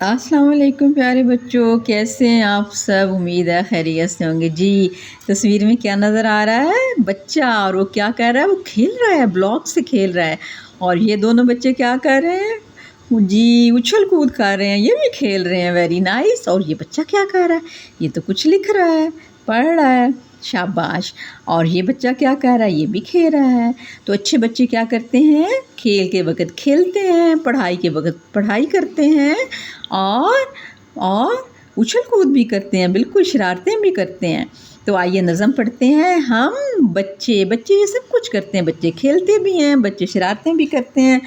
अस्सलाम वालेकुम प्यारे बच्चों, कैसे हैं आप सब। उम्मीद है खैरियत से होंगे जी। तस्वीर में क्या नज़र आ रहा है? बच्चा, और वो क्या कर रहा है? वो खेल रहा है, ब्लॉक से खेल रहा है। और ये दोनों बच्चे क्या कर रहे हैं? जी उछल कूद कर रहे हैं, ये भी खेल रहे हैं। Very nice. और ये बच्चा क्या कर रहा है? ये तो कुछ लिख रहा है, पढ़ रहा है। शाबाश। और ये बच्चा क्या कर रहा है? ये भी खेल रहा है। तो अच्छे बच्चे क्या करते हैं? खेल के वक़्त खेलते हैं, पढ़ाई के वक़्त पढ़ाई करते हैं, और उछल कूद भी करते हैं, बिल्कुल शरारतें भी करते हैं। तो आइए नज़म पढ़ते हैं। हम बच्चे ये सब कुछ करते हैं। बच्चे खेलते भी हैं, बच्चे शरारतें भी करते हैं,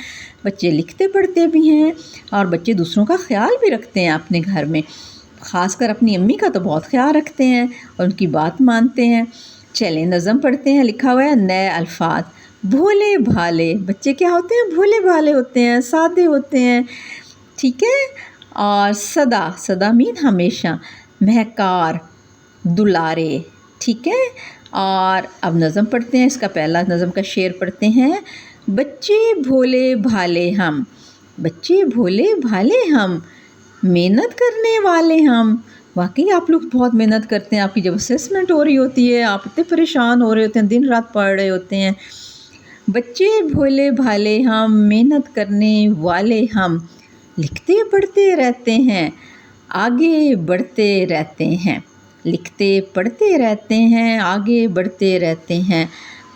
बच्चे लिखते पढ़ते भी हैं, और बच्चे दूसरों का ख्याल भी रखते हैं अपने घर में। ख़ासकर अपनी अम्मी का तो बहुत ख्याल रखते हैं और उनकी बात मानते हैं। चलें नज़म पढ़ते हैं। लिखा हुआ है नए अल्फाज। भोले भाले। बच्चे क्या होते हैं? भोले भाले होते हैं, सादे होते हैं, ठीक है। और सदा मीन हमेशा। महकार, दुलारे, ठीक है। और अब नज़म पढ़ते हैं। इसका पहला नज़म का शेर पढ़ते हैं। बच्चे भोले भाले हम, बच्चे भोले भाले हम, मेहनत करने वाले हम। वाकई आप लोग बहुत मेहनत करते हैं। आपकी जब असेसमेंट हो रही होती है, आप इतने परेशान हो रहे होते हैं, दिन रात पढ़ रहे होते हैं। बच्चे भोले भाले हम, मेहनत करने वाले हम, लिखते पढ़ते रहते हैं, आगे बढ़ते रहते हैं। लिखते पढ़ते रहते हैं, आगे बढ़ते रहते हैं।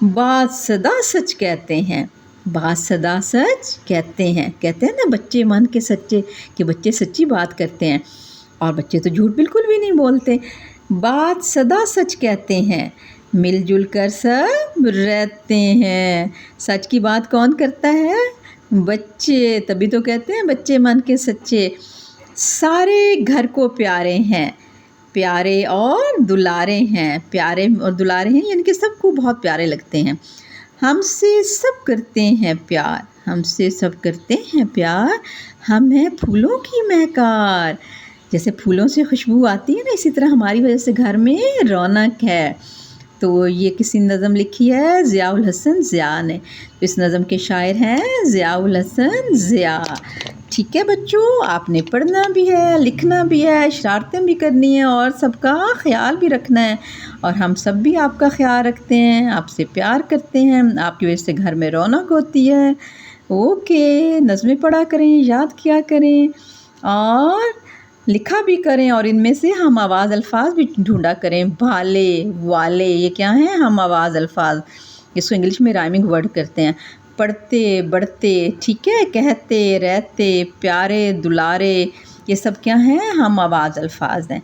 बात सदा सच कहते हैं, बात सदा सच कहते हैं। कहते हैं ना बच्चे मन के सच्चे, कि बच्चे सच्ची बात करते हैं, और बच्चे तो झूठ बिल्कुल भी नहीं बोलते। बात सदा सच कहते हैं, मिलजुल कर सब रहते हैं। सच की बात कौन करता है? बच्चे। तभी तो कहते हैं बच्चे मन के सच्चे। सारे घर को प्यारे हैं, प्यारे और दुलारे हैं। प्यारे और दुलारे हैं यानी कि सबको बहुत प्यारे लगते हैं। हमसे सब करते हैं प्यार, हमसे सब करते हैं प्यार। हम हैं फूलों की महकार। जैसे फूलों से खुशबू आती है ना, इसी तरह हमारी वजह से घर में रौनक है। तो ये किसी नज़म लिखी है ज़ियाउल हसन ज़िया ने। तो इस नज़म के शायर हैं ज़ियाउल हसन ज़िया। ठीक है बच्चों, आपने पढ़ना भी है, लिखना भी है, शरारतें भी करनी है, और सबका ख्याल भी रखना है। और हम सब भी आपका ख्याल रखते हैं, आपसे प्यार करते हैं, आपकी वजह से घर में रौनक होती है। ओके, नज़में पढ़ा करें, याद किया करें, और लिखा भी करें, और इनमें से हम आवाज़ अल्फाज भी ढूंढा करें। भाले वाले, ये क्या हैं? हम आवाज़ अल्फाज। इसको इंग्लिश में राइमिंग वर्ड करते हैं। पढ़ते बढ़ते, ठीक है। कहते रहते, प्यारे दुलारे, ये सब क्या हैं? हम आवाज़ अल्फाज हैं।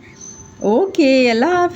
ओके, अल्लाह हाफ़िज़।